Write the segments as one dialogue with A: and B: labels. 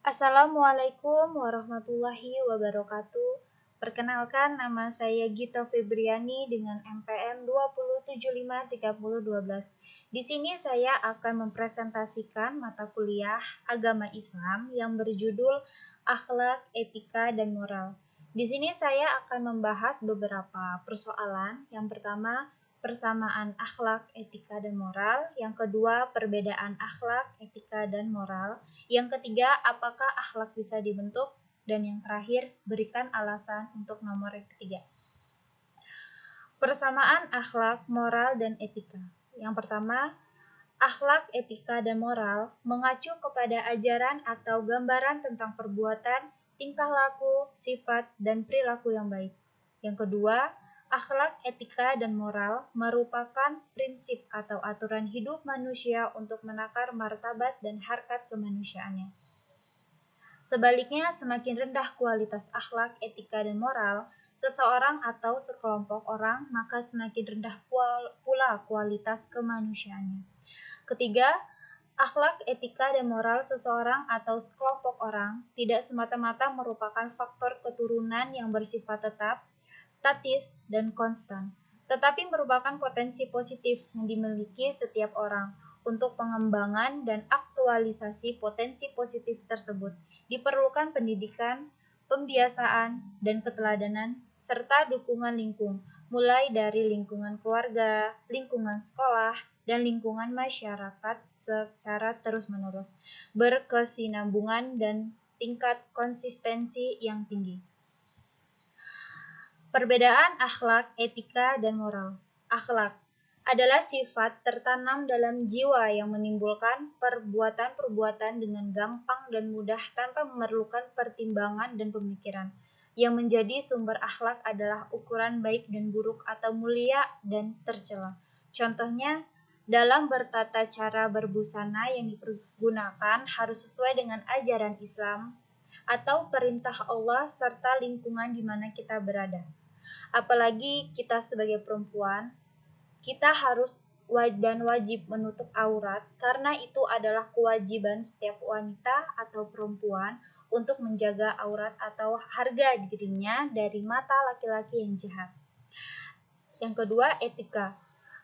A: Assalamualaikum warahmatullahi wabarakatuh. Perkenalkan, nama saya Gita Febriani dengan NPM 207530012. Di sini saya akan mempresentasikan mata kuliah Agama Islam yang berjudul Akhlak, Etika, dan Moral. Di sini saya akan membahas beberapa persoalan. Yang pertama, persamaan akhlak, etika, dan moral. Yang kedua, perbedaan akhlak, etika, dan moral. Yang ketiga, apakah akhlak bisa dibentuk? Dan yang terakhir, berikan alasan untuk nomor yang ketiga. Persamaan akhlak, moral, dan etika. Yang pertama, akhlak, etika, dan moral mengacu kepada ajaran atau gambaran tentang perbuatan, tingkah laku, sifat, dan perilaku yang baik. Yang kedua, akhlak, etika, dan moral merupakan prinsip atau aturan hidup manusia untuk menakar martabat dan harkat kemanusiaannya. Sebaliknya, semakin rendah kualitas akhlak, etika, dan moral seseorang atau sekelompok orang, maka semakin rendah pula kualitas kemanusiaannya. Ketiga, akhlak, etika, dan moral seseorang atau sekelompok orang tidak semata-mata merupakan faktor keturunan yang bersifat tetap, statis, dan konstan, tetapi merupakan potensi positif yang dimiliki setiap orang. Untuk pengembangan dan aktualisasi potensi positif tersebut, diperlukan pendidikan, pembiasaan, dan keteladanan, serta dukungan lingkungan, mulai dari lingkungan keluarga, lingkungan sekolah, dan lingkungan masyarakat secara terus-menerus, berkesinambungan dan tingkat konsistensi yang tinggi. Perbedaan akhlak, etika, dan moral. Akhlak adalah sifat tertanam dalam jiwa yang menimbulkan perbuatan-perbuatan dengan gampang dan mudah tanpa memerlukan pertimbangan dan pemikiran. Yang menjadi sumber akhlak adalah ukuran baik dan buruk atau mulia dan tercela. Contohnya, dalam bertata cara berbusana yang dipergunakan harus sesuai dengan ajaran Islam atau perintah Allah serta lingkungan di mana kita berada. Apalagi kita sebagai perempuan, kita harus dan wajib menutup aurat karena itu adalah kewajiban setiap wanita atau perempuan untuk menjaga aurat atau harga dirinya dari mata laki-laki yang jahat. Yang kedua, etika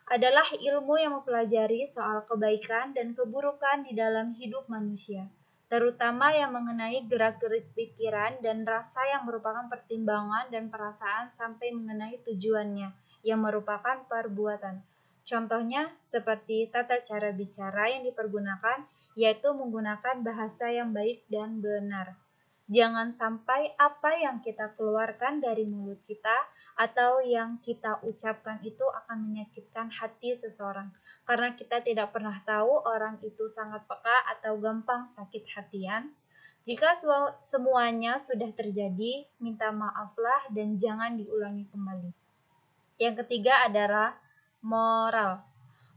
A: adalah ilmu yang mempelajari soal kebaikan dan keburukan di dalam hidup manusia, terutama yang mengenai gerak-gerik pikiran dan rasa yang merupakan pertimbangan dan perasaan sampai mengenai tujuannya yang merupakan perbuatan. Contohnya seperti tata cara bicara yang dipergunakan, yaitu menggunakan bahasa yang baik dan benar. Jangan sampai apa yang kita keluarkan dari mulut kita atau yang kita ucapkan itu akan menyakitkan hati seseorang, karena kita tidak pernah tahu orang itu sangat peka atau gampang sakit hatian. Jika semuanya sudah terjadi, minta maaflah dan jangan diulangi kembali. Yang ketiga adalah moral.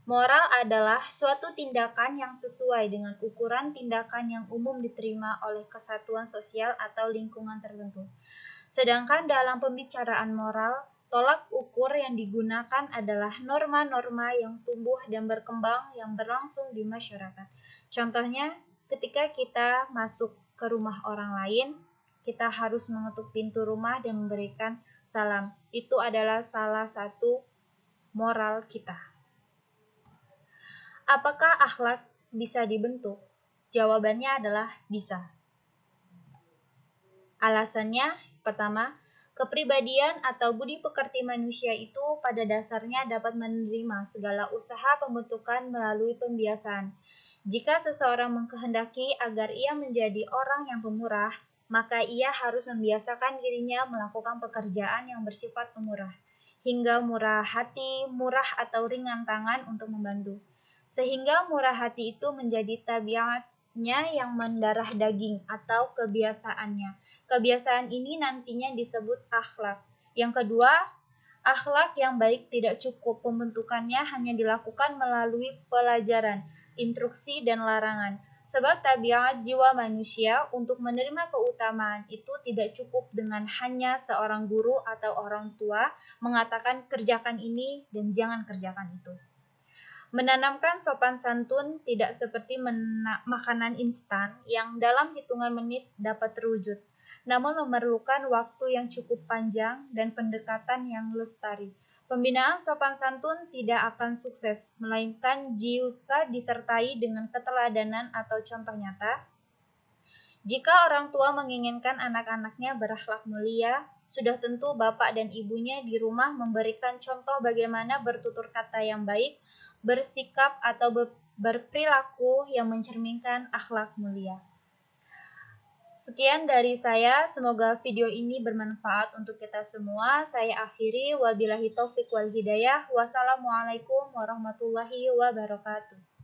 A: Moral adalah suatu tindakan yang sesuai dengan ukuran tindakan yang umum diterima oleh kesatuan sosial atau lingkungan tertentu. Sedangkan dalam pembicaraan moral, tolak ukur yang digunakan adalah norma-norma yang tumbuh dan berkembang yang berlangsung di masyarakat. Contohnya, ketika kita masuk ke rumah orang lain, kita harus mengetuk pintu rumah dan memberikan salam. Itu adalah salah satu moral kita. Apakah akhlak bisa dibentuk? Jawabannya adalah bisa. Alasannya, pertama, kepribadian atau budi pekerti manusia itu pada dasarnya dapat menerima segala usaha pembentukan melalui pembiasaan. Jika seseorang mengkehendaki agar ia menjadi orang yang pemurah, maka ia harus membiasakan dirinya melakukan pekerjaan yang bersifat pemurah, hingga murah hati, murah atau ringan tangan untuk membantu. Sehingga murah hati itu menjadi tabiatnya yang mendarah daging atau kebiasaannya. Kebiasaan ini nantinya disebut akhlak. Yang kedua, akhlak yang baik tidak cukup pembentukannya hanya dilakukan melalui pelajaran, instruksi, dan larangan. Sebab tabiat jiwa manusia untuk menerima keutamaan itu tidak cukup dengan hanya seorang guru atau orang tua mengatakan kerjakan ini dan jangan kerjakan itu. Menanamkan sopan santun tidak seperti makanan instan yang dalam hitungan menit dapat terwujud, namun memerlukan waktu yang cukup panjang dan pendekatan yang lestari. Pembinaan sopan santun tidak akan sukses, melainkan jika disertai dengan keteladanan atau contoh nyata. Jika orang tua menginginkan anak-anaknya berakhlak mulia, sudah tentu bapak dan ibunya di rumah memberikan contoh bagaimana bertutur kata yang baik, bersikap atau berperilaku yang mencerminkan akhlak mulia. Sekian dari saya, semoga video ini bermanfaat untuk kita semua. Saya akhiri, wabillahi taufiq wal hidayah. Wassalamualaikum warahmatullahi wabarakatuh.